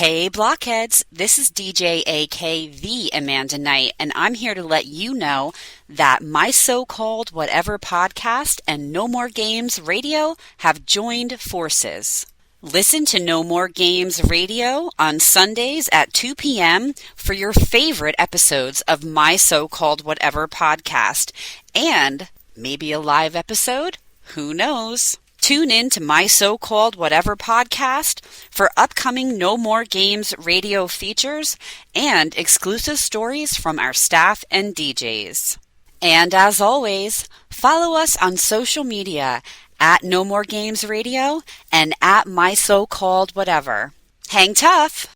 Hey Blockheads, this is DJ AK the Amanda Knight, and I'm here to let you know that my so-called whatever podcast and No More Games Radio have joined forces. Listen to No More Games Radio on Sundays at 2 p.m. for your favorite episodes of my so-called whatever podcast, and maybe a live episode? Who knows? Tune in to my so-called whatever podcast for upcoming No More Games radio features and exclusive stories from our staff and DJs. And as always, follow us on social media at No More Games Radio and at my so-called whatever. Hang tough!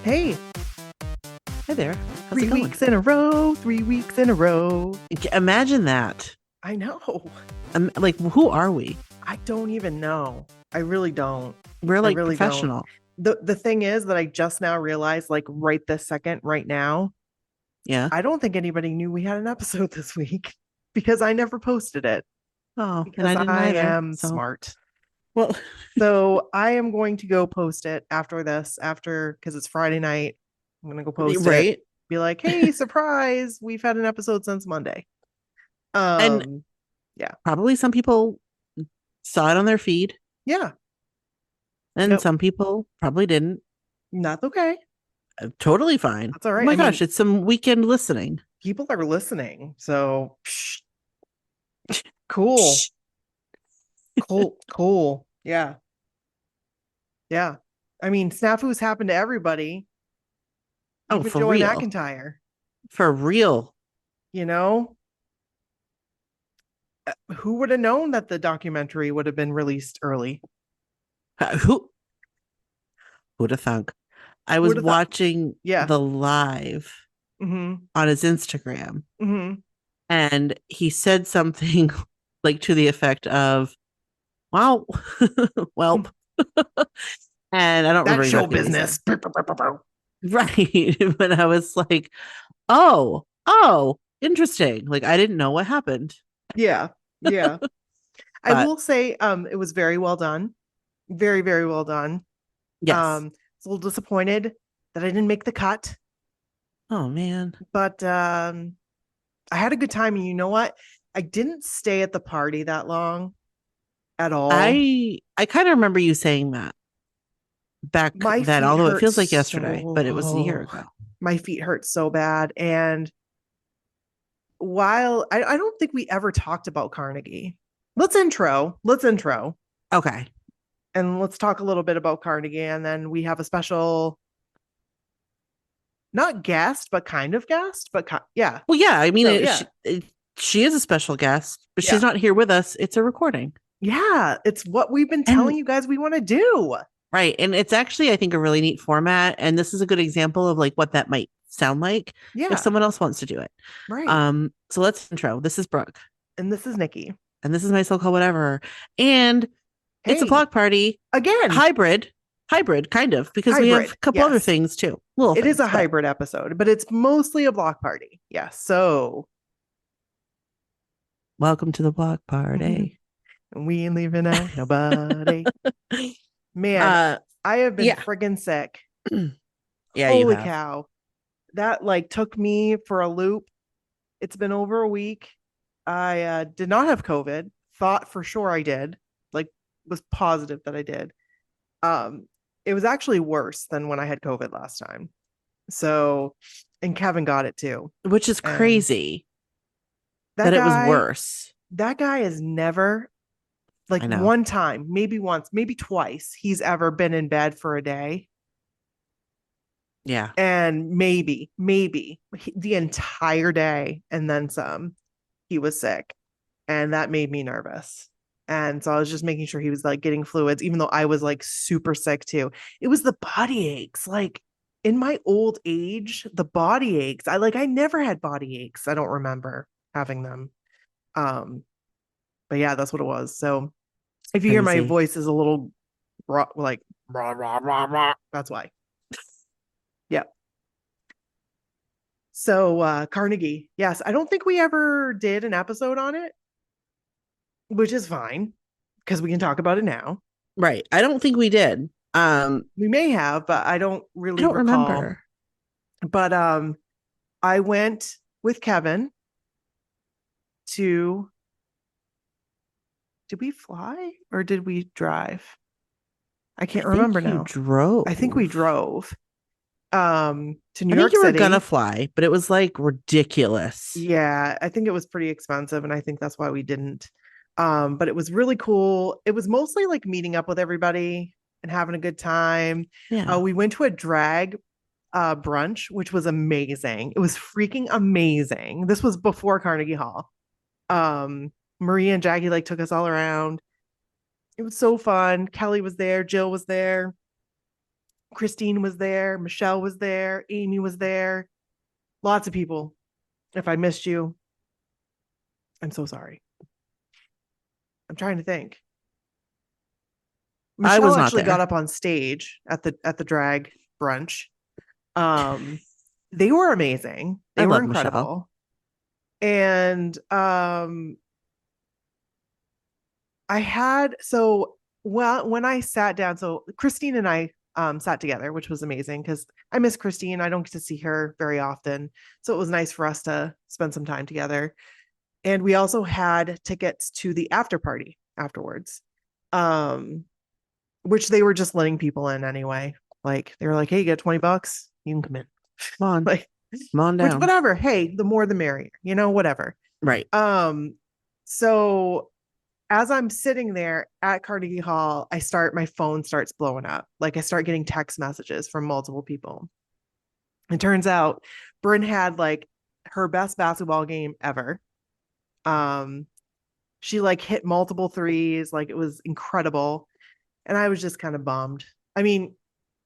Hey. Hi there. How's it 3 going? weeks in a row. 3 weeks in a row. Imagine that. I know. Like, who are we? I don't even know. I really don't. We're like really professional. The thing is that I just now realized, like right this second, right now, Yeah. I don't think anybody knew we had an episode this week because I never posted it. Oh, Because and I didn't either. am So. smart. Well, So I am going to go post it because it's Friday night. I'm going to go post right. it. Be like, hey, surprise. We've had an episode since Monday. And yeah. Probably some people saw it on their feed. Yeah. And some people probably didn't. That's okay. Totally fine. That's all right. Oh my gosh, it's some weekend listening. People are listening. So cool. Cool. Yeah. Yeah. I mean, snafus happen to everybody. Oh, Even for Joey real. McIntyre. For real. You know? Who would have known that the documentary would have been released early? Who'd have thunk? I was Who'da thunk? watching Yeah. the live Mm-hmm. on his Instagram, Mm-hmm. and he said something like to the effect of, "Wow, well," and I don't That remember show exactly what he business. said. Right. But I was like, oh, interesting. Like, I didn't know what happened. Yeah. Yeah. I But- will say it was very well done. Very, very well done. Yes. I was a little disappointed that I didn't make the cut, Oh man. but I had a good time. And you know what? I didn't stay at the party that long at all. I kind of remember you saying that back My then, feet although it hurt feels like yesterday, but it was a year so- ago. My feet hurt so bad. And while I don't think we ever talked about Carnegie. Let's intro. Okay. And let's talk a little bit about Carnegie. And then we have a special, not guest, but kind of guest. But yeah. Well, yeah. I mean, So, she is a special guest, but Yeah. she's not here with us. It's a recording. Yeah. It's what we've been telling you guys we want to do. Right. And it's actually, I think, a really neat format. And this is a good example of like what that might sound like Yeah. if someone else wants to do it. Right. So let's intro. This is Brooke. And this is Nikki. And this is my so-called whatever. And it's a Hey. block party. Again. Hybrid, kind of, because we have Hybrid, a couple other yes. things too. It is a hybrid episode, but it's mostly a block party. Yeah. So Welcome to the block party. we ain't leaving out nobody. Man, I have been yeah. friggin' sick. Yeah, Holy you have. cow. That like took me for a loop. It's been over a week. I did not have COVID. Thought for sure I did. Like was positive that I did. It was actually worse than when I had COVID last time. So, and Kevin got it too. Which is And crazy that it guy, was worse. That guy has never, like I know. one time, maybe once, maybe twice, he's ever been in bed for a day. Yeah. And maybe the entire day and then some, he was sick. And that made me nervous. And so I was just making sure he was like getting fluids, even though I was like super sick too. It was the body aches. Like in my old age, the body aches. I never had body aches. I don't remember having them. But yeah, that's what it was. So if you hear my Crazy. voice is a little like rah, rah, rah, rah, that's why. Yeah. So Carnegie, yes, I don't think we ever did an episode on it. which is fine because we can talk about it now. Right. I don't think we did. We may have, but I don't I really don't recall. remember. But I went with Kevin to, did we fly or did we drive? I can't remember You now. drove. I think we drove to New I York think you were City. gonna fly, but it was like ridiculous. Yeah, I think it was pretty expensive, and I think that's why we didn't. But it was really cool. It was mostly like meeting up with everybody and having a good time. Yeah. We went to a drag brunch, which was amazing. It was freaking amazing. This was before Carnegie Hall. Maria and Jackie like took us all around. It was so fun. Kelly was there, Jill was there, Christine was there, Michelle was there, Amy was there. Lots of people. If I missed you, I'm so sorry. I'm trying to think. I Michelle was not actually there. got up on stage at the drag brunch. They were amazing. They I were love incredible. Michelle. And I had when I sat down, so Christine and I sat together, which was amazing because I miss Christine. I don't get to see her very often. So it was nice for us to spend some time together. And we also had tickets to the after party afterwards. Which they were just letting people in anyway. Like they were like, hey, you get $20, you can come in. Come on. Like Come on down. which whatever. Hey, the more the merrier, whatever. Right. So as I'm sitting there at Carnegie Hall, my phone starts blowing up. Like I start getting text messages from multiple people. It turns out Bryn had like her best basketball game ever. She like hit multiple threes, like it was incredible. And I was just kind of bummed. I mean,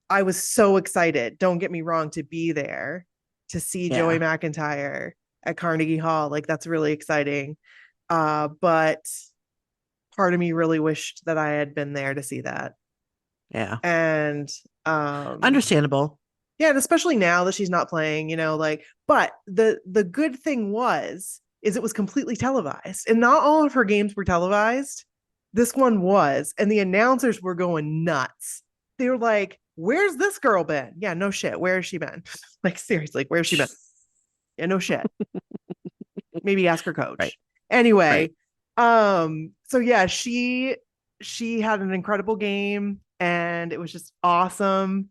I was so excited, don't get me wrong, to be there to see Joey McIntyre at Carnegie Hall. Like that's really exciting. But part of me really wished that I had been there to see that. Yeah. And understandable. Yeah, and especially now that she's not playing, but the good thing is it was completely televised. And not all of her games were televised. This one was, and the announcers were going nuts. They were like, where's this girl been? Yeah, no shit. Where has she been? Like seriously, where's she been? Yeah, no shit. Maybe ask her coach. Right. Anyway, so yeah, she had an incredible game and it was just awesome.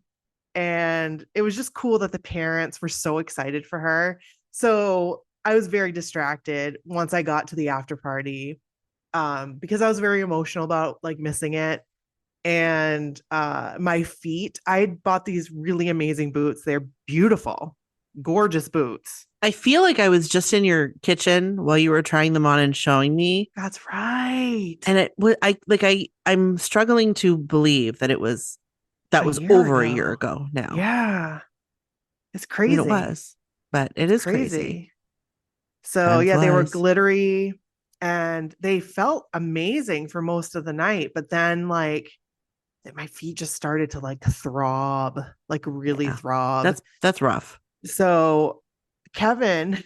And it was just cool that the parents were so excited for her. So I was very distracted once I got to the after party, because I was very emotional about like missing it. And my feet, I bought these really amazing boots. They're beautiful, gorgeous boots. I feel like I was just in your kitchen while you were trying them on and showing me. That's right. And I'm struggling to believe that was over a year ago now. Yeah. It's crazy. I mean, it was, but it is crazy. So yeah, they were glittery and they felt amazing for most of the night. But then like my feet just started to like throb, like really throb. That's rough. So Kevin,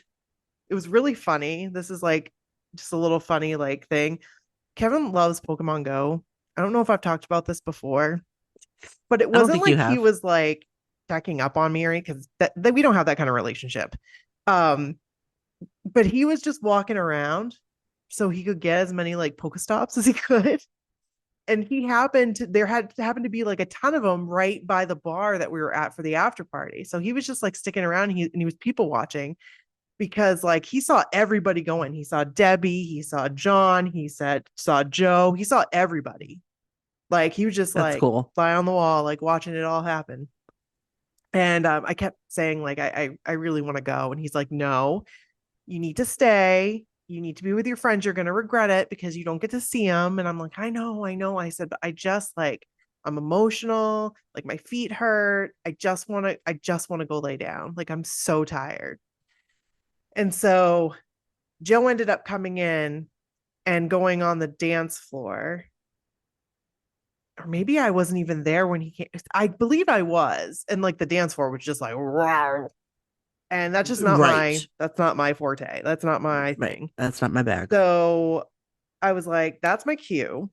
it was really funny. This is like just a little funny like thing. Kevin loves Pokemon Go. I don't know if I've talked about this before, but it wasn't like he was like checking up on me or anything, because that we don't have that kind of relationship. But he was just walking around so he could get as many like Pokestops as he could. And there happened to be like a ton of them right by the bar that we were at for the after party. So he was just like sticking around and he was people watching because like he saw everybody going. He saw Debbie, he saw John, saw Joe, he saw everybody. Like he was just like cool. fly on the wall, like watching it all happen. And I kept saying like, I really want to go. And he's like, no, you need to stay. You need to be with your friends. You're going to regret it because you don't get to see them. And I'm like, I know. I said, but I just like, I'm emotional. Like my feet hurt. I just want to go lay down. Like I'm so tired. And so Joe ended up coming in and going on the dance floor. Or maybe I wasn't even there when he came. I believe I was. And like the dance floor was just like, rawr. And that's just not that's not my forte. That's not my thing. That's not my bag. So I was like, that's my cue.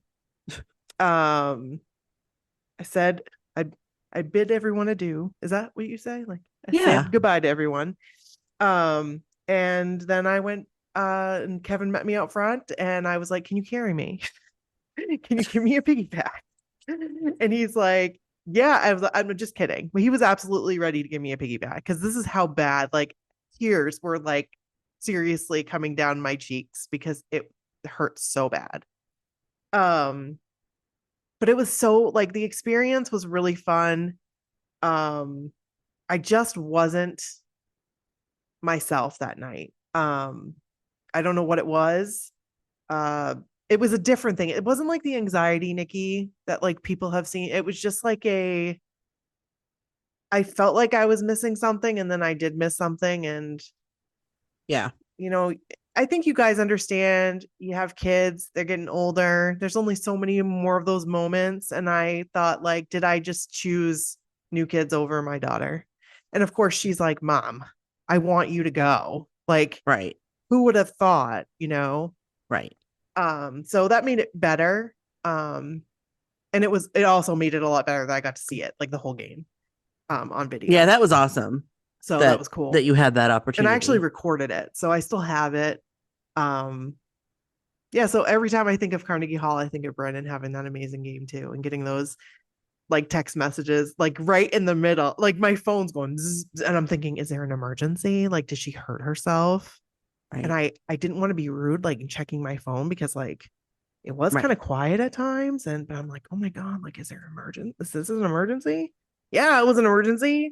I said, I bid everyone adieu. Is that what you say? Like, I Yeah. said goodbye to everyone. And then I went, and Kevin met me out front, and I was like, can you carry me? Can you give me a piggyback? And he's like, yeah. I'm just kidding. But he was absolutely ready to give me a piggyback because this is how bad, like, tears were like seriously coming down my cheeks because it hurt so bad. But it was so, like, the experience was really fun. I just wasn't myself that night. I don't know what it was. Uh, it was a different thing. It wasn't like the anxiety, Nikki, that like people have seen. It was just like I felt like I was missing something, and then I did miss something. And, Yeah. you know, I think you guys understand. You have kids, they're getting older. There's only so many more of those moments. And I thought, like, did I just choose new kids over my daughter? And of course, she's like, Mom, I want you to go. Like, Right. who would have thought, you know? Right. So that made it better. And it also made it a lot better that I got to see it, like the whole game, on video. Yeah, that was awesome. So that was cool. That you had that And opportunity. I actually recorded it, so I still have it. Yeah, so every time I think of Carnegie Hall, I think of Brennan having that amazing game too, and getting those like text messages like right in the middle. Like my phone's going zzz, and I'm thinking, is there an emergency? Like, did she hurt herself? Right. And I didn't want to be rude, like checking my phone, because like it was Right. kind of quiet at times. But I'm like, oh my God, like, is there an emergency? Is this an emergency? Yeah, it was an emergency.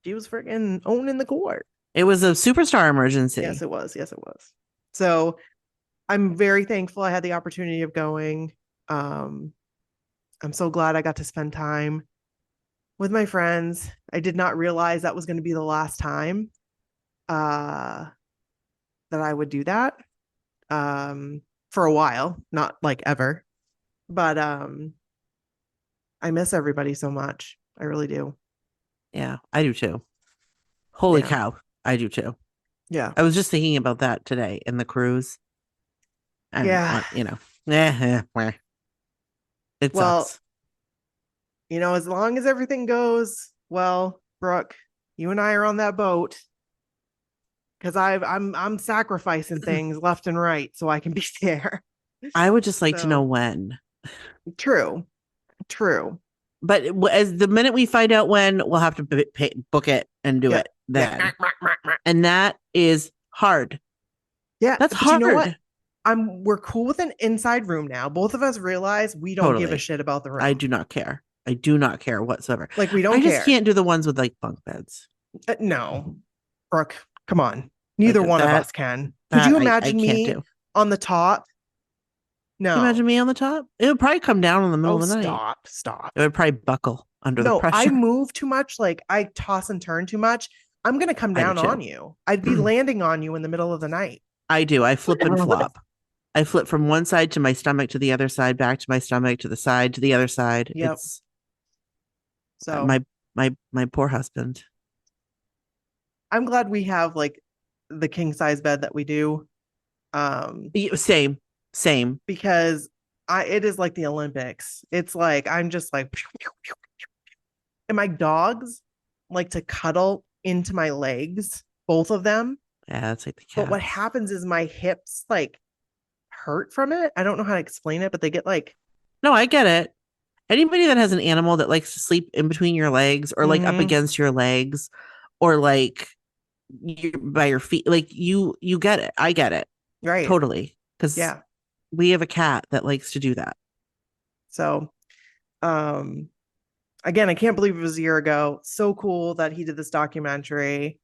She was freaking owning the court. It was a superstar emergency. Yes, it was. Yes, it was. So I'm very thankful I had the opportunity of going. I'm so glad I got to spend time with my friends. I did not realize that was going to be the last time that I would do that, for a while, not like ever. But I miss everybody so much. I really do. Yeah, I do too. Holy Yeah. cow, I do too. Yeah. I was just thinking about that today in the cruise. And, Yeah. you know, it Well, sucks. you know, as long as everything goes well, Brooke, you and I are on that boat, because I'm sacrificing things left and right so I can be there. I would just like to So, know when. true. But as the minute we find out when, we'll have to book it and do Yeah. it then. Yeah. And that is hard. Yeah, That's but hard. you know what? We're cool with an inside room now. Both of us realize we don't give a shit about the room. I do not care. I do not care whatsoever. Like, we don't I care. just can't do the ones with like bunk beds. No, Brooke, come on. Neither Like one of that- us can. Could you imagine me on the top? No. Can you imagine me on the top? It would probably come down in the middle of the night. Stop. It would probably buckle under the No, pressure. I move too much. Like, I toss and turn too much. I'm going to come I do down too. on you. I'd be landing on you in the middle of the night. I do. I flip and flop. I flip from one side to my stomach to the other side, back to my stomach to the side to the other side. Yep. It's So my poor husband. I'm glad we have like the king size bed that we do. Same. Because it is like the Olympics. It's like I'm just like, and my dogs like to cuddle into my legs, both of them. Yeah, that's like the cat. But what happens is my hips like hurt from it. I don't know how to explain it, but they get like. No, I get it. Anybody that has an animal that likes to sleep in between your legs or like up against your legs or like by your feet, like you get it. I get it. Right. Totally. Because we have a cat that likes to do that. So, again, I can't believe it was a year ago. So cool that he did this documentary,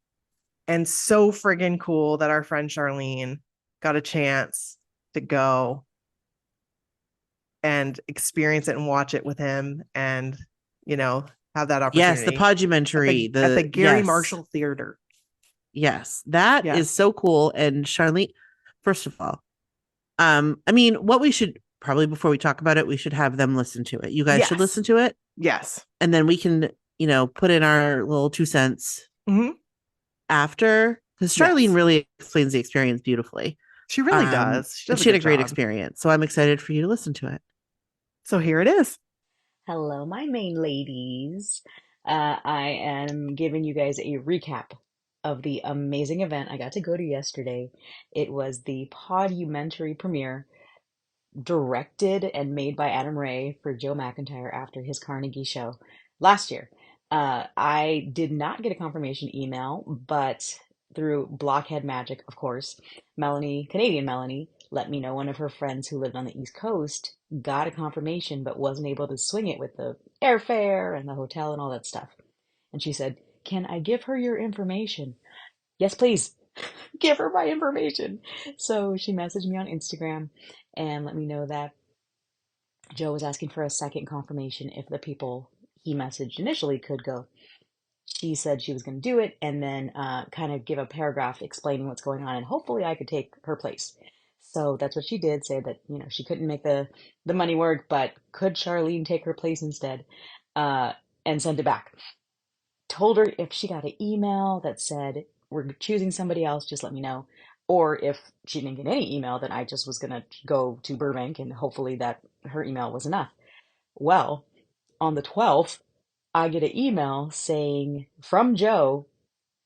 and so friggin' cool that our friend Charlene got a chance to go and experience it and watch it with him, and, you know, have that opportunity. Yes, the Podumentary. At the Gary Marshall Theater. Yes, that is so cool. And Charlene, first of all, I mean, what we should probably, before we talk about it, we should have them listen to it. You guys should listen to it. Yes. And then we can, you know, put in our little 2 cents after, because Charlene really explains the experience beautifully. She really does. She And does a she had good a great job. experience. So I'm excited for you to listen to it. So here it is. Hello, my main ladies. I am giving you guys a recap of the amazing event I got to go to yesterday. It was the Podumentary premiere, directed and made by Adam Ray for Joe McIntyre after his Carnegie show last year. I did not get a confirmation email, but through Blockhead Magic, of course, Melanie, Canadian Melanie, let me know one of her friends who lived on the East Coast got a confirmation but wasn't able to swing it with the airfare and the hotel and all that stuff. And she said, "Can I give her your information?" Yes, please. Give her my information. So she messaged me on Instagram and let me know that Joe was asking for a second confirmation if the people he messaged initially could go. She said she was going to do it and then kind of give a paragraph explaining what's going on, and hopefully I could take her place. So that's what she did, say that, she couldn't make the money work, but could Charlene take her place instead, and send it back. Told her if she got an email that said, "We're choosing somebody else, just let me know." Or if she didn't get any email, then I just was going to go to Burbank and hopefully that her email was enough. Well, on the 12th, I get an email saying from Joe,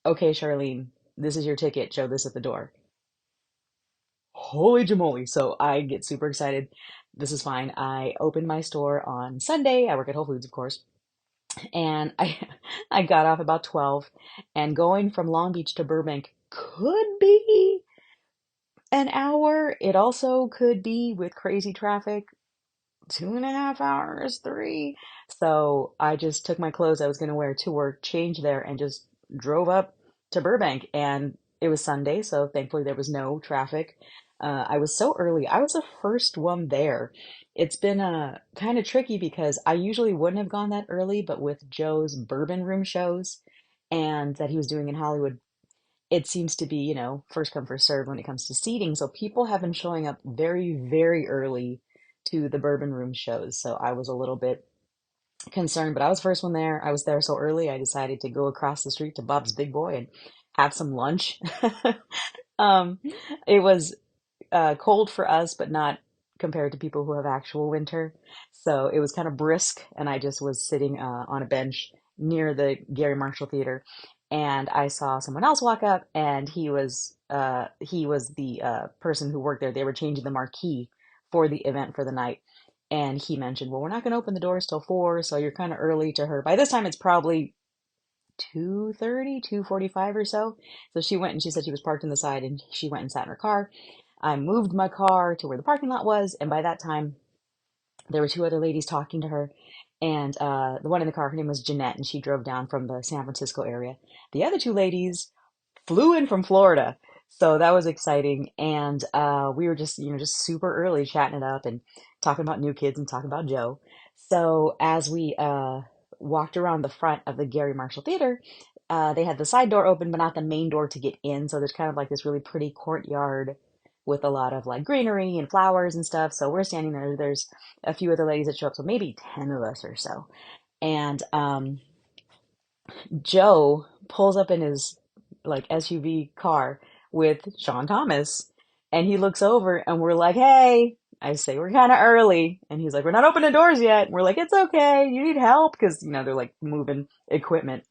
"Okay, Charlene, this is your ticket. Show this at the door." Holy jamoly. So I get super excited. This is fine. I opened my store on Sunday. I work at Whole Foods, of course. And I got off about 12, and going from Long Beach to Burbank could be an hour. It also could be, with crazy traffic, 2.5 hours, 3. So I just took my clothes I was going to wear to work, changed there, and just drove up to Burbank. And it was Sunday, so thankfully there was no traffic. I was so early. I was the first one there. It's been kind of tricky because I usually wouldn't have gone that early, but with Joe's bourbon room shows and that he was doing in Hollywood, it seems to be, first come, first serve when it comes to seating. So people have been showing up very, very early to the bourbon room shows. So I was a little bit concerned, but I was the first one there. I was there so early, I decided to go across the street to Bob's Big Boy and have some lunch. um, it was cold for us, but not compared to people who have actual winter. So it was kind of brisk, and I just was sitting on a bench near the Gary Marshall Theater, and I saw someone else walk up, and he was the person who worked there. They were changing the marquee for the event for the night. And he mentioned, "Well, we're not going to open the doors till 4, so you're kind of early to her." By this time, it's probably 2:30, 2:45 or so. So she went and she said she was parked on the side, and she went and sat in her car. I moved my car to where the parking lot was, and by that time, there were two other ladies talking to her. And the one in the car, her name was Jeanette, and she drove down from the San Francisco area. The other two ladies flew in from Florida. So that was exciting. And we were just super early chatting it up and talking about New Kids and talking about Joe. So as we walked around the front of the Gary Marshall Theater, they had the side door open, but not the main door to get in. So there's kind of like this really pretty courtyard with a lot of like greenery and flowers and stuff. So we're standing there. There's a few other ladies that show up, so maybe 10 of us or so. And Joe pulls up in his like SUV car with Sean Thomas, and he looks over and we're like, "Hey." I say, "We're kind of early." And he's like, "We're not opening doors yet." And we're like, "It's okay. You need help?" Because, they're like moving equipment.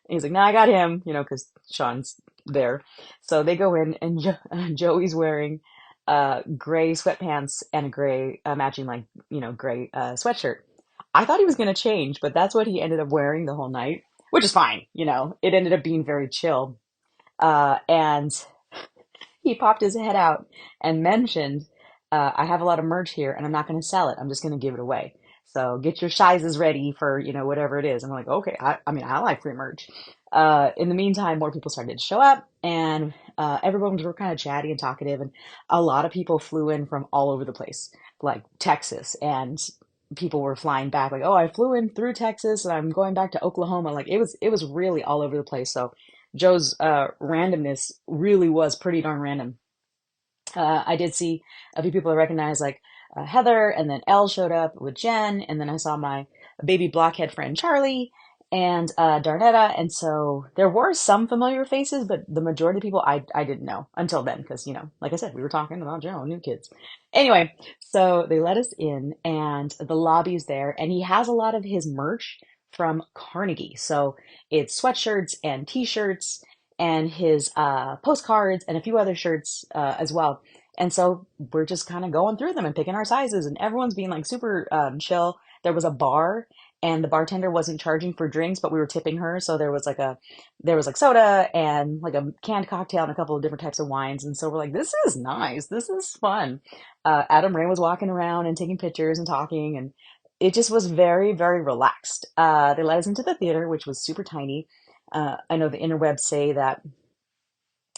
And he's like, "No, I got him," because Sean's there. So they go in, and Joey's wearing gray sweatpants and a gray matching, like, gray sweatshirt. I thought he was going to change, but that's what he ended up wearing the whole night, which is fine. It ended up being very chill. And he popped his head out and mentioned, "I have a lot of merch here and I'm not going to sell it. I'm just going to give it away. So get your sizes ready for, whatever it is." I'm like, "Okay." I mean, I like free merch. In the meantime, more people started to show up, and everyone was kind of chatty and talkative, and a lot of people flew in from all over the place, like Texas, and people were flying back like, "Oh, I flew in through Texas and I'm going back to Oklahoma." Like it was really all over the place. So Joe's randomness really was pretty darn random. I did see a few people I recognized, like Heather, and then Elle showed up with Jen, and then I saw my baby blockhead friend Charlie, and Darnetta. And so there were some familiar faces, but the majority of people I didn't know until then, because, like I said, we were talking about Joe, new kids. Anyway, so they let us in, and the lobby's there, and he has a lot of his merch from Carnegie. So it's sweatshirts and t-shirts and his postcards and a few other shirts as well. And so we're just kind of going through them and picking our sizes, and everyone's being like super chill. There was a bar, and the bartender wasn't charging for drinks, but we were tipping her. So there was like soda and like a canned cocktail and a couple of different types of wines. And so we're like, this is nice. This is fun. Adam Ray was walking around and taking pictures and talking, and it just was very, very relaxed. They let us into the theater, which was super tiny. I know the interwebs say that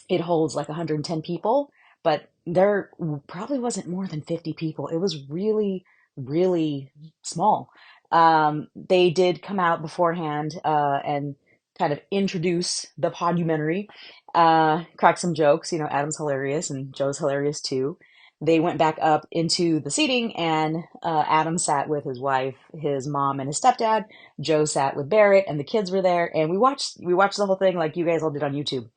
it holds like 110 people, but there probably wasn't more than 50 people. It was really, really small. They did come out beforehand and kind of introduce the Podumentary, crack some jokes. Adam's hilarious and Joe's hilarious too. They went back up into the seating, and Adam sat with his wife, his mom, and his stepdad. Joe sat with Barrett, and the kids were there, and we watched the whole thing like you guys all did on YouTube.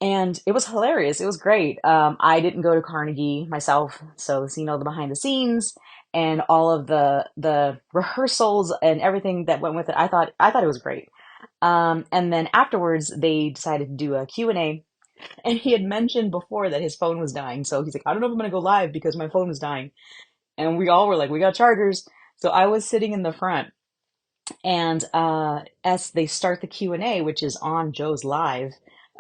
And it was hilarious. It was great. I didn't go to Carnegie myself, so seeing all the behind the scenes and all of the rehearsals and everything that went with it, I thought it was great. And then afterwards, they decided to do a Q&A, and he had mentioned before that his phone was dying. So he's like, I don't know if I'm gonna go live because my phone was dying. And we all were like, we got chargers. So I was sitting in the front, and as they start the Q&A, which is on Joe's live,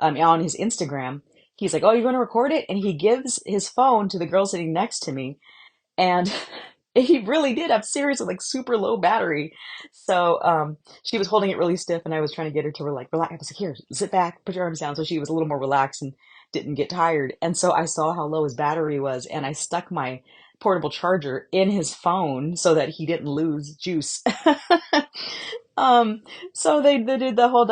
on his Instagram, he's like, "Oh, you're going to record it?" And he gives his phone to the girl sitting next to me, and he really did have seriously like super low battery. So she was holding it really stiff, and I was trying to get her to relax. I was like, "Here, sit back, put your arms down," so she was a little more relaxed and didn't get tired. And so I saw how low his battery was, and I stuck my portable charger in his phone so that he didn't lose juice. Um, so they did the whole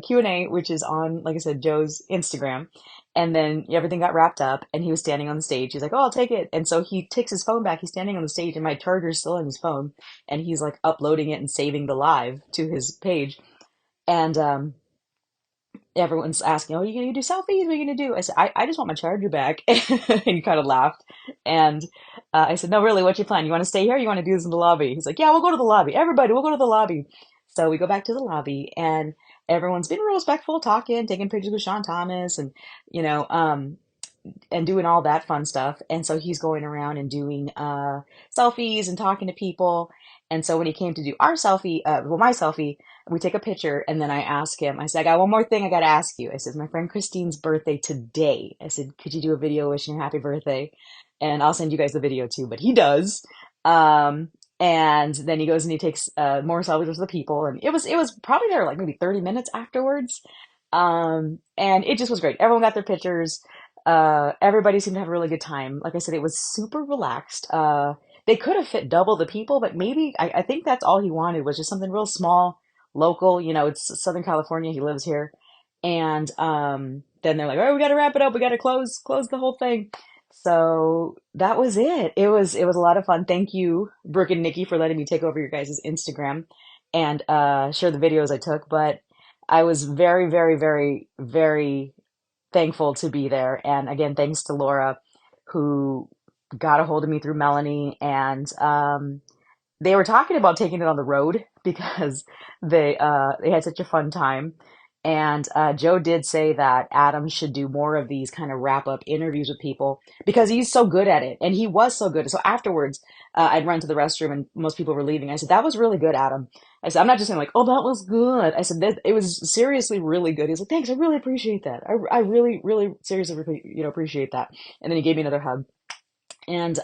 Q&A, which is on, like I said, Joe's Instagram. And then everything got wrapped up, and he was standing on the stage. He's like, "Oh, I'll take it." And so he takes his phone back. He's standing on the stage, and my charger's still in his phone. And he's like uploading it and saving the live to his page. And everyone's asking, "Oh, are you going to do selfies? What are you going to do?" I said, I just want my charger back. And he kind of laughed. And I said, "No, really, what's your plan? You want to stay here? Or you want to do this in the lobby?" He's like, "Yeah, we'll go to the lobby. Everybody, we'll go to the lobby." So we go back to the lobby, and everyone's been real respectful, talking, taking pictures with Sean Thomas, and you know, um, and doing all that fun stuff. And so he's going around and doing selfies and talking to people. And so when he came to do our selfie, my selfie, we take a picture, and then I ask him, I said, "I got one more thing I got to ask you." I said, "My friend Christine's birthday today." I said, "Could you do a video wishing her happy birthday?" And I'll send you guys the video too, but he does. Um, and then he goes and he takes more selfies with the people. And it was probably there like maybe 30 minutes afterwards. And it just was great. Everyone got their pictures. Everybody seemed to have a really good time. Like I said, it was super relaxed. They could have fit double the people, but maybe I think that's all he wanted was just something real small, local. It's Southern California. He lives here, and then they're like, "Oh, we got to wrap it up. We got to close the whole thing." So that was it. It was a lot of fun. Thank you, Brooke and Nikki, for letting me take over your guys' Instagram and share the videos I took. But I was very, very, very, very thankful to be there. And again, thanks to Laura, who got a hold of me through Melanie. And they were talking about taking it on the road because they had such a fun time. And Joe did say that Adam should do more of these kind of wrap up interviews with people because he's so good at it. And he was so good. So afterwards, I'd run to the restroom and most people were leaving. I said, "That was really good, Adam." I said, "I'm not just saying like, oh, that was good." I said, "It was seriously really good." He's like, "Thanks. I really appreciate that. I really, really seriously, appreciate that." And then he gave me another hug. And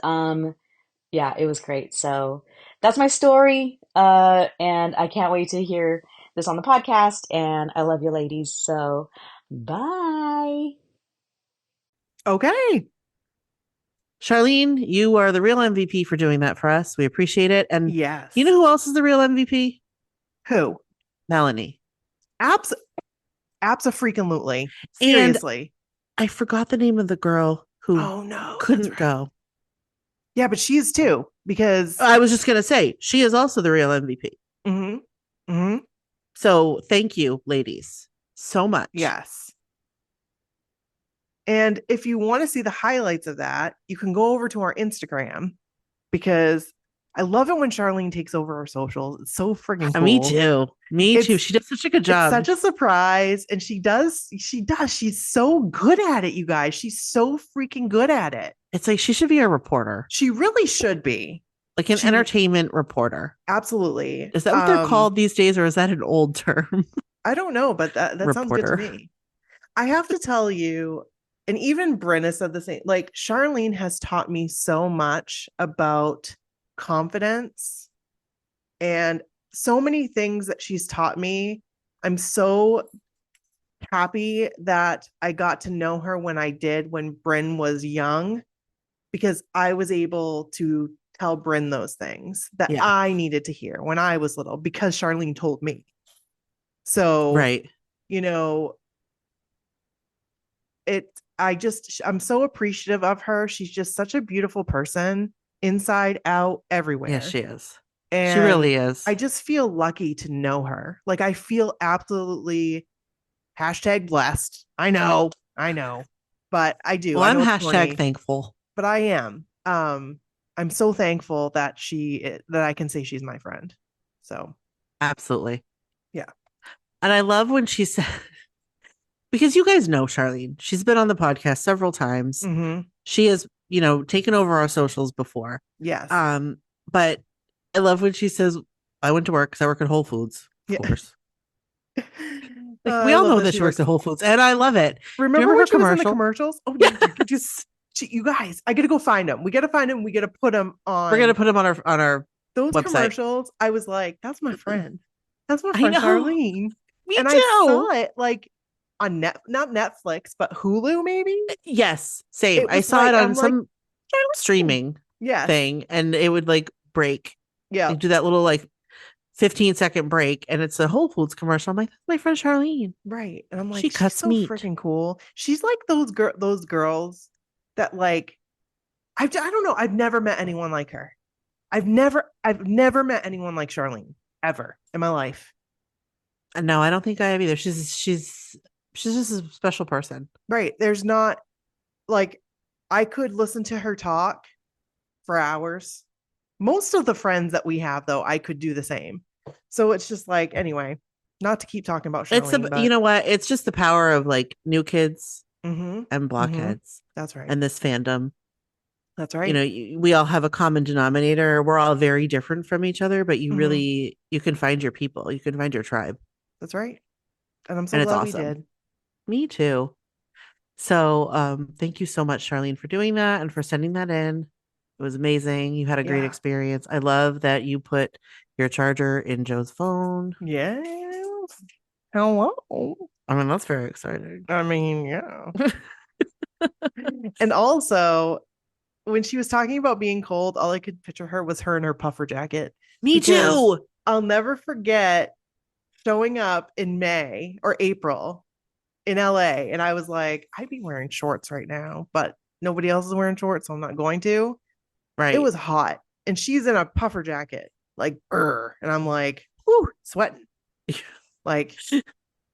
yeah, it was great. So that's my story. And I can't wait to hear this on the podcast. And I love you ladies. So bye. Okay. Charlene, you are the real MVP for doing that for us. We appreciate it. And Yes. you know who else is the real MVP? Who? Melanie. Abso-freaking-lutely. And Seriously. I forgot the name of the girl who Oh no. couldn't That's right. go. Yeah, but she is too because I was just going to say, she is also the real MVP. hmm hmm So thank you, ladies, so much. Yes. And if you want to see the highlights of that, you can go over to our Instagram because I love it when Charlene takes over our socials. It's so freaking cool. Me too. Me too. It's- She does such a good It's job. such a surprise. And she does. She's so good at it, you guys. She's so freaking good at it. It's like she should be a reporter, She really should be. like an entertainment reporter. Absolutely. Is that what they're called these days, or is that an old term? I don't know, but that sounds good to me. I have to tell you, and even Brenna said the same. Like, Charlene has taught me so much about confidence and so many things that she's taught me. I'm so happy that I got to know her when I did, when Bryn was young, because I was able to tell Bryn those things that I needed to hear when I was little because Charlene told me. So, right. You know, I'm so appreciative of her. She's just such a beautiful person, inside out, everywhere. Yes, she is. And she really is. I just feel lucky to know her. Like, I feel absolutely #blessed. I know, but I do. Well, I I'm know it's corny, #thankful, but I am. I'm so thankful that that I can say she's my friend. So absolutely, yeah. And I love when she said, because you guys know Charlene, she's been on the podcast several times. Mm-hmm. She has, taken over our socials before. Yes. But I love when she says, "I went to work because I work at Whole Foods." Of course. Like, we all know that she works at Whole Foods, and I love it. Remember when she was in the commercials? Oh, yeah, you guys, I gotta go find them. We gotta find them. We gotta put them on. We're gonna put them on our those website. Commercials. I was like, that's my friend. That's my friend Charlene. Me and too. I saw it like on not Netflix, but Hulu, maybe. Yes, same. I saw it on some streaming thing, and it would like break. Yeah, they do that little like 15-second break, and it's a Whole Foods commercial. I'm like, that's my friend Charlene, right? And I'm like, she cuts so meat. Freaking cool. She's like those girls that like I don't know. I've never met anyone like her. I've never met anyone like Charlene ever in my life. No, I don't think I have either. She's just a special person. Right. There's not like I could listen to her talk for hours. Most of the friends that we have, though, I could do the same. So it's just like, anyway, not to keep talking about Charlene. You know what? It's just the power of like new kids and blockheads. That's right. And this fandom. That's right. We all have a common denominator. We're all very different from each other, but you really, you can find your people. You can find your tribe. That's right. And I'm so glad we did. Me too. So thank you so much, Charlene, for doing that and for sending that in. It was amazing. You had a great experience. I love that you put your charger in Joe's phone. Yes. Hello. I mean, that's very exciting. I mean, yeah. And also, when she was talking about being cold, all I could picture her was her in her puffer jacket. Me too. I'll never forget showing up in May or April in LA, and I was like, I'd be wearing shorts right now, but nobody else is wearing shorts, so I'm not going to. Right. It was hot, and she's in a puffer jacket, like brr, and I'm like, whoo, sweating. Like,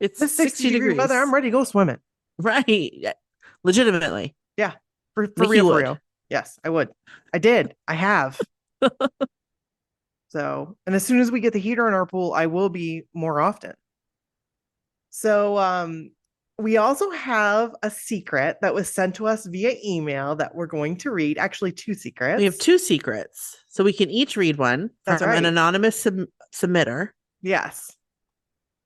it's 60 degree weather. I'm ready to go swimming. Right. Legitimately. Yeah. For real. Yes, I would. I did. I have. So, and as soon as we get the heater in our pool, I will be more often. So, we also have a secret that was sent to us via email that we're going to read. Actually, 2 secrets. We have 2 secrets. So we can each read one from an anonymous submitter. Yes.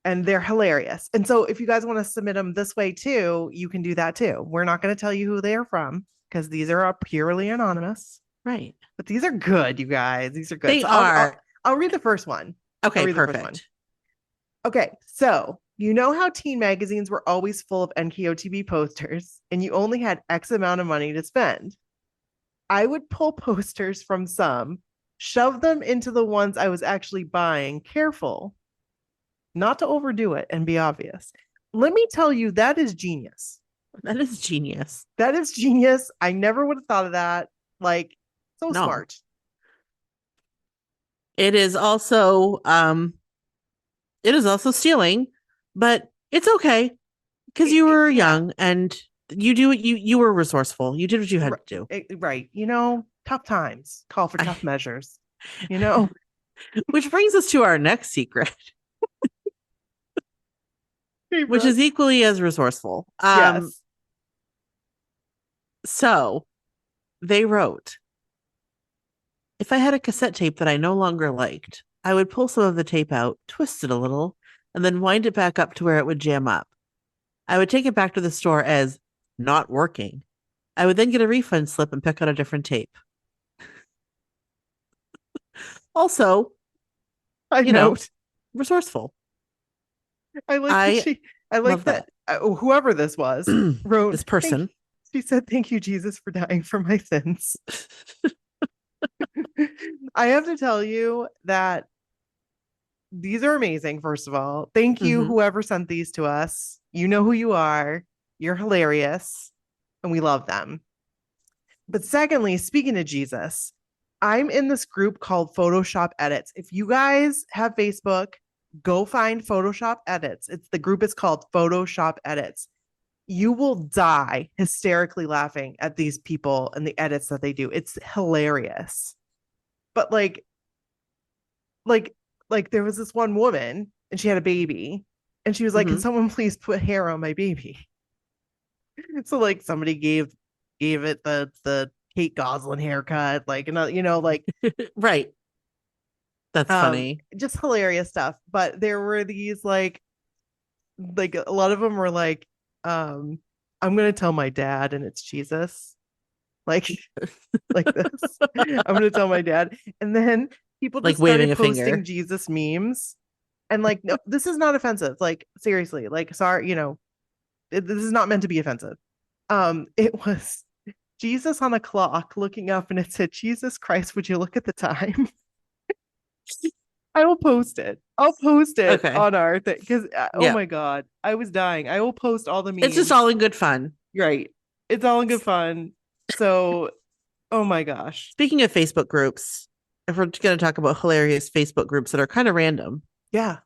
And they're hilarious. And so if you guys want to submit them this way too, you can do that too. We're not going to tell you who they are from because these are purely anonymous. Right. But these are good, you guys. These are good. They are. I'll read the first one. Okay, perfect. Okay, so you know how teen magazines were always full of NKOTB posters and you only had X amount of money to spend? I would pull posters from some, shove them into the ones I was actually buying, careful not to overdo it and be obvious. Let me tell you, that is genius. That is genius. That is genius. I never would have thought of that. Like, so smart. It is also It is also stealing, but it's okay because you were young and you were resourceful. You did what you had to do. Right. Tough times call for tough measures. Which brings us to our next secret, which is equally as resourceful. Yes. So they wrote, if I had a cassette tape that I no longer liked, I would pull some of the tape out, twist it a little, and then wind it back up to where it would jam up. I would take it back to the store as not working. I would then get a refund slip and pick out a different tape. Also, resourceful. I like that. Whoever this was wrote this person. She said, "Thank you, Jesus, for dying for my sins." I have to tell you that these are amazing. First of all, thank you, whoever sent these to us. You know who you are. You're hilarious, and we love them. But secondly, speaking of Jesus, I'm in this group called Photoshop Edits. If you guys have Facebook, go find Photoshop Edits. The group is called Photoshop Edits. You will die hysterically laughing at these people and the edits that they do. It's hilarious. But like there was this one woman and she had a baby and she was like, "Can someone please put hair on my baby?" So like somebody gave it the Kate Gosselin haircut, like, like right. That's funny. Just hilarious stuff. But there were these like a lot of them were like, I'm gonna tell my dad and it's Jesus. Like this. I'm gonna tell my dad. And then people just like started posting Jesus memes. And like, no, this is not offensive. Like, seriously, like, sorry, this is not meant to be offensive. It was Jesus on a clock looking up and it said, "Jesus Christ, would you look at the time?" I will post it. I'll post it on our thing because oh my God, I was dying. I will post all the memes. It's just all in good fun. Right. It's all in good fun. So, oh my gosh. Speaking of Facebook groups, if we're going to talk about hilarious Facebook groups that are kind of random. Yeah.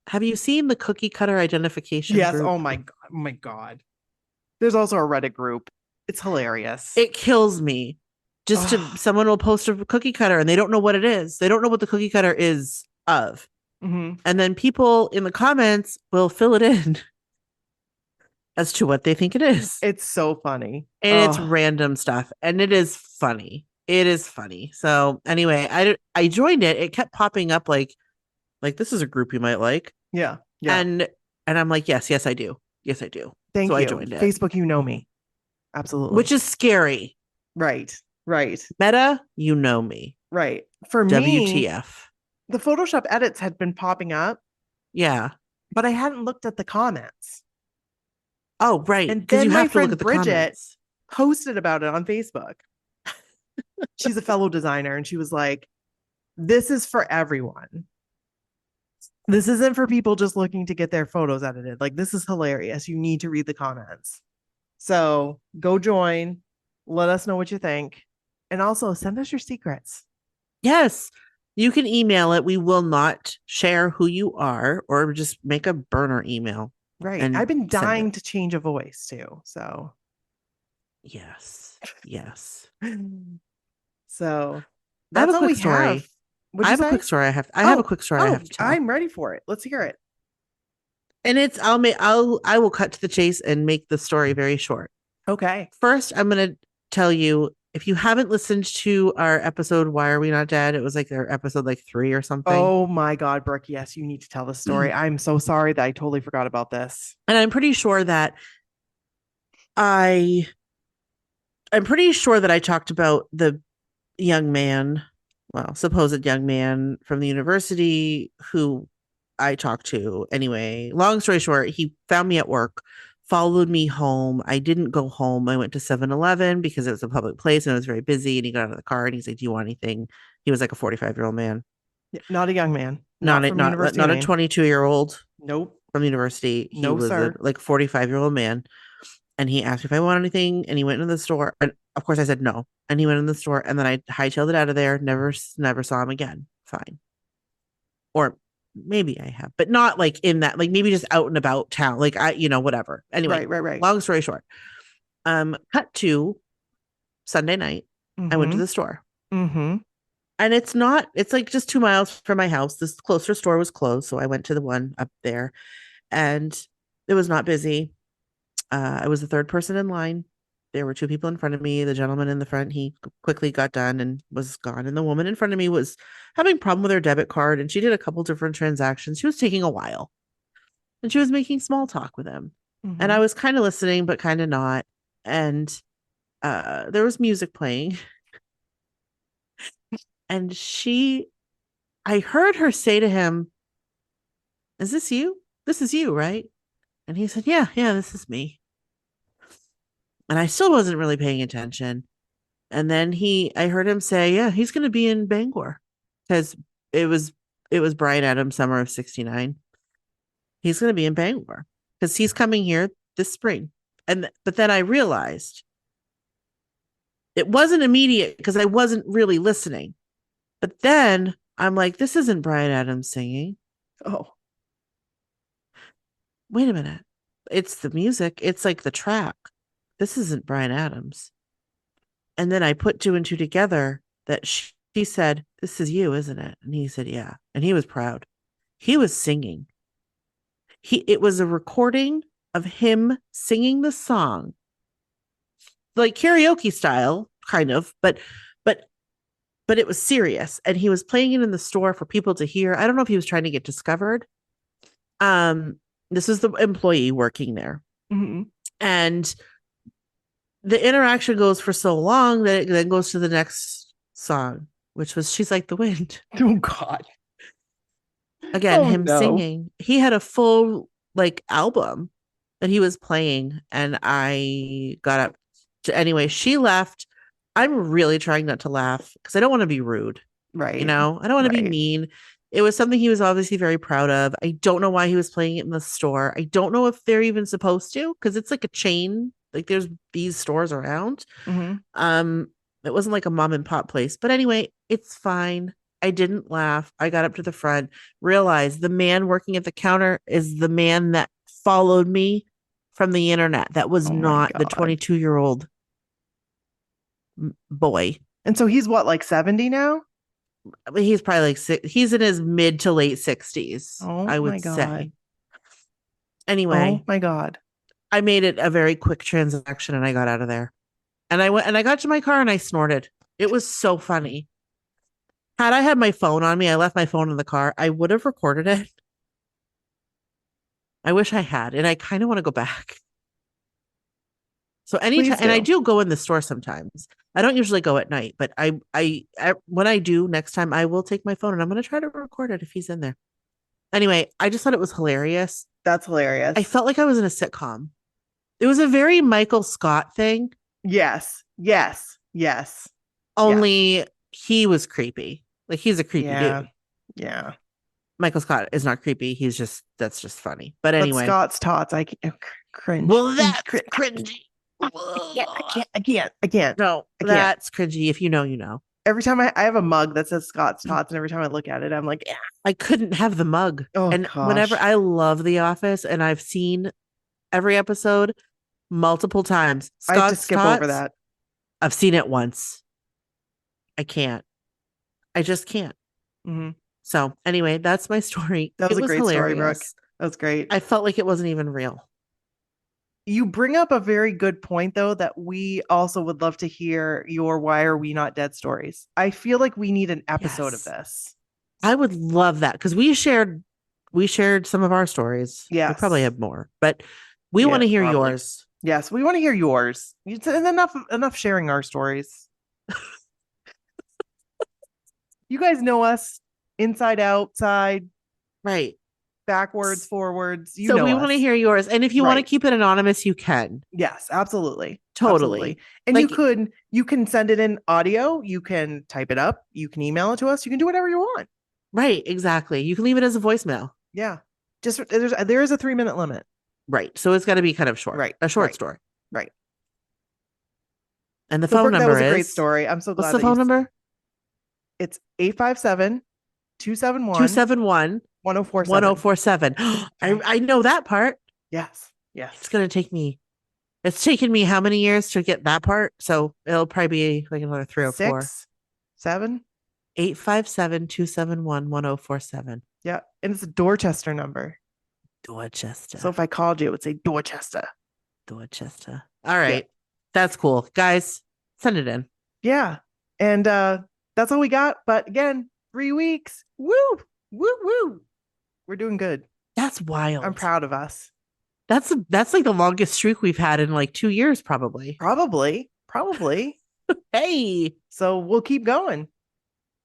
Have you seen the cookie cutter identification group? Oh my God. Oh my God. There's also a Reddit group. It's hilarious. It kills me. Someone will post a cookie cutter and they don't know what it is. They don't know what the cookie cutter is of. And then people in the comments will fill it in as to what they think it is. It's so funny. And it's random stuff. And it is funny. It is funny. So anyway, I joined it. It kept popping up like this is a group you might like. Yeah. And I'm like, yes, I do. Yes, I do. Thank you. I joined it. Facebook, you know me. Absolutely. Which is scary. Right. Meta, you know me. Right. For me, WTF. The Photoshop edits had been popping up. Yeah. But I hadn't looked at the comments. Oh, right. And then my friend Bridget comments. posted about it on Facebook. She's a fellow designer and she was like, "This is for everyone. This isn't for people just looking to get their photos edited. Like, this is hilarious. You need to read the comments. So go join. Let us know what you think. And also send us your secrets." Yes. You can email it. We will not share who you are or just make a burner email. Right. I've been dying to change a voice too. So yes. So that's all we have. I have a quick story. I have a quick story I have to tell. I'm ready for it. Let's hear it. And I will cut to the chase and make the story very short. Okay. First, I'm going to tell you, if you haven't listened to our episode, Why Are We Not Dead? It was like our episode 3 or something. Oh my God, Brooke. Yes, you need to tell the story. I'm so sorry that I totally forgot about this. And I'm pretty sure that I talked about the young man, supposed young man from the university who I talked to. Anyway, long story short, he found me at work, followed me home. I didn't go home. I went to 7-Eleven because it was a public place and it was very busy. And he got out of the car and he's like, "Do you want anything?" He was like a 45-year-old man. Not a young man. Not a 22-year-old. Nope. From university. He was sir. a 45-year-old man. And he asked me if I want anything. And he went into the store. And of course I said no. And he went in the store and then I hightailed it out of there. Never saw him again. Fine. Or maybe I have, but not like in that, like maybe just out and about town, like whatever. Anyway, Right. long story short, cut to Sunday night. I went to the store. Mm-hmm. And it's like just 2 miles from my house. This closer store was closed. So I went to the one up there and it was not busy. I was the third person in line. There were 2 people in front of me. The gentleman in the front, he quickly got done and was gone. And the woman in front of me was having a problem with her debit card. And she did a couple different transactions. She was taking a while. And she was making small talk with him. Mm-hmm. And I was kind of listening, but kind of not. And there was music playing. And I heard her say to him, "Is this you? This is you, right?" And he said, yeah, this is me. And I still wasn't really paying attention. And then I heard him say, yeah, he's going to be in Bangor because it was Bryan Adams' summer of 69. He's going to be in Bangor because he's coming here this spring. But then I realized it wasn't immediate because I wasn't really listening. But then I'm like, this isn't Bryan Adams singing. Oh, wait a minute. It's the music. It's like the track. This isn't Bryan Adams. And then I put 2 and 2 together that she said, this is you, isn't it? And he said, yeah. And he was proud. He was singing. It was a recording of him singing the song, like karaoke style, kind of, but it was serious. And he was playing it in the store for people to hear. I don't know if he was trying to get discovered. This is the employee working there. Mm-hmm. And the interaction goes for so long that it then goes to the next song, which was She's Like the Wind. Oh, God. Again, him singing. He had a full like album that he was playing. And I got up anyway, she left. I'm really trying not to laugh because I don't want to be rude. Right. I don't want to be mean. It was something he was obviously very proud of. I don't know why he was playing it in the store. I don't know if they're even supposed to because it's like a chain. Like there's these stores around. Mm-hmm. It wasn't like a mom and pop place. But anyway, it's fine. I didn't laugh. I got up to the front, realized the man working at the counter is the man that followed me from the internet. That was not the 22-year-old boy. And so he's what, like 70 now? I mean, he's probably like he's in his mid to late 60s. I would say. Anyway, oh my God, I made it a very quick transaction and I got out of there. And I went and I got to my car and I snorted. It was so funny. Had I had my phone on me, I left my phone in the car, I would have recorded it. I wish I had, and I kind of want to go back. So anytime, and I do go in the store sometimes. I don't usually go at night, but I when I do next time, I will take my phone and I'm going to try to record it if he's in there. Anyway, I just thought it was hilarious. That's hilarious. I felt like I was in a sitcom. It was a very Michael Scott thing. Yes. Only he was creepy. Like he's a creepy dude. Yeah. Michael Scott is not creepy. That's just funny. But anyway, Scott's tots, I cringe. Well, that's cringy. I can't. No, that's cringy. If you know, you know. Every time I have a mug that says Scott's Tots, and every time I look at it, I'm like, I couldn't have the mug. Oh, and gosh. Whenever I love The Office, and I've seen every episode multiple times. I have to skip over that. I've seen it once. I can't. I just can't. Mm-hmm. So anyway, that's my story. That was a great hilarious. story, Brooke. That was great. I felt like it wasn't even real. You bring up a very good point, though, that we also would love to hear your Why Are We Not Dead stories. I feel like we need an episode of this. I would love that because we shared some of our stories. Yeah, we probably have more, but we want to hear yours. Yes, we want to hear yours. It's enough sharing our stories. You guys know us inside, outside, right? Backwards, forwards. So we want to hear yours. And if you want to keep it anonymous, you can. Yes, absolutely. Totally. And you can send it in audio. You can type it up. You can email it to us. You can do whatever you want. Right. Exactly. You can leave it as a voicemail. Yeah. Just there is a 3-minute limit. Right. So it's got to be kind of short. Right. A short story. Right. And the phone number is. That was a great story. I'm so glad. What's the phone number? It's 857-271. 271. 1047. 1047. I know that part. Yes. Yes. It's taken me how many years to get that part? So it'll probably be like another 3 or 4. 6, 7. 857-271-1047. Yeah. And it's a Dorchester number. Dorchester. So if I called you, it would say Dorchester. Dorchester. All right. Yeah. That's cool. Guys, send it in. Yeah. And that's all we got. But again, 3 weeks. Woo! Woo woo. We're doing good. That's wild. I'm proud of us. That's like the longest streak we've had in like 2 years, probably. Probably. Hey. So we'll keep going.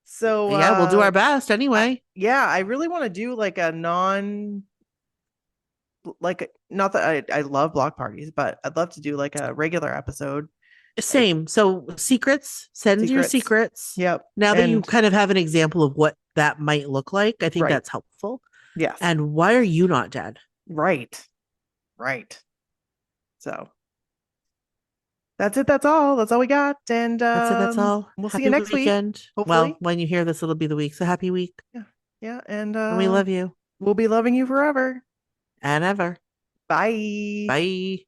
So yeah, we'll do our best anyway. I really want to do like a not that I love block parties, but I'd love to do like a regular episode. Same. So send your secrets. Yep. Now that you kind of have an example of what that might look like, I think that's helpful. Yes. And why are you not dead? Right. So that's it. That's all we got. And that's all. We'll happy see you next weekend. Week. Hopefully. Well, when you hear this, it'll be the week. So happy week. Yeah. And we love you. We'll be loving you forever and ever. Bye. Bye.